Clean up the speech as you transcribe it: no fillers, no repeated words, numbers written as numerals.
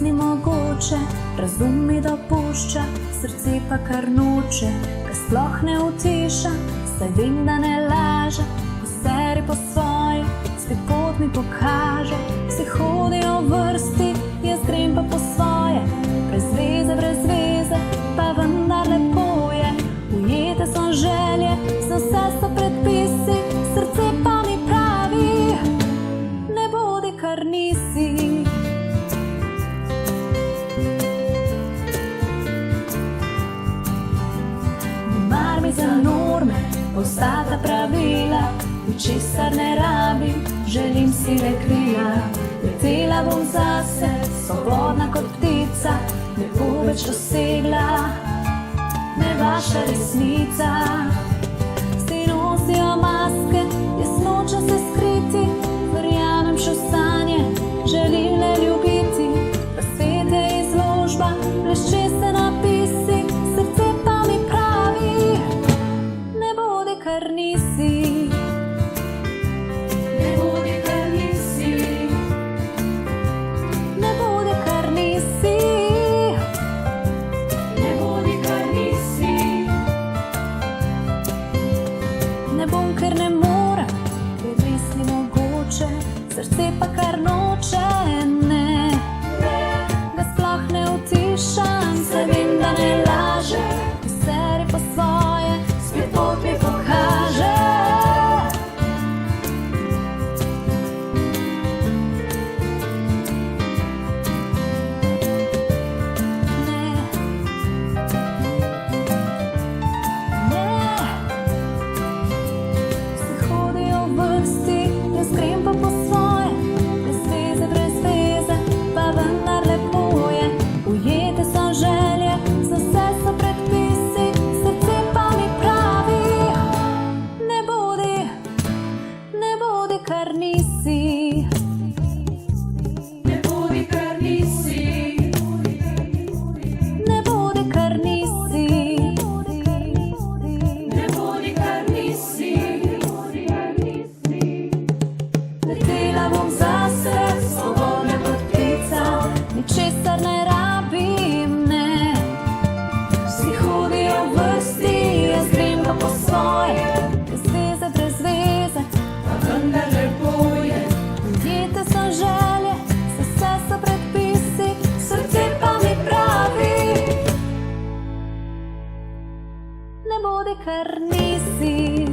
ni mogoče, razum mi dopušča, srce pa kar noče, ga sploh ne utiša, saj vem, da ne laže, poseri po svoje, spet pot mi pokaže, vsi hodijo v vrsti, jaz grem pa po svoje, brez veze, pa vendar lepo je, ujete so želje, za vse so predpisi, srce pa mi pravi, ne bodi kar nisi. Mar mi za norme, vsa ta pravila, ničesar ne rabim, želim si le krila, letela bom zase, svobodna kot ptica, ne bo več dosegla, ne vaša resnica. Vsi nosijo maske, jaz nočem se skriti, verjamem še v sanje, želim le ljubiti, pa svet je izložba, blešče se napisi, srce pa mi pravi, ne bodi kar nisi. Ne bodi kar nisi. Ne bodi kar nisi. Ne bodi kar nisi. Ne bom, ker ne morem, ker res ni mogoče, srce pa kar noče, ne. Ga sploh ne utišam, saj vem, da ne laže, poseri po svoje, spet pot mi pokaže. Grem pa po svoje, brez veze, pa vendar lepo je, ujete so želje, za vse so predpisi, srce pa mi pravi, ne bodi kar nisi. Ne bodi kar nisi. Ne bodi kar nisi. Ne bodi kar nisi. Letela bom zase, svobodna kot ptica, ničesar ne rabim, ne. Vsi hodijo v vrsti, jaz grem pa po svoje, brez veze, pa vendar lepo je. Ujete so želje, za vse so predpisi, srce pa mi pravi, ne bodi kar nisi.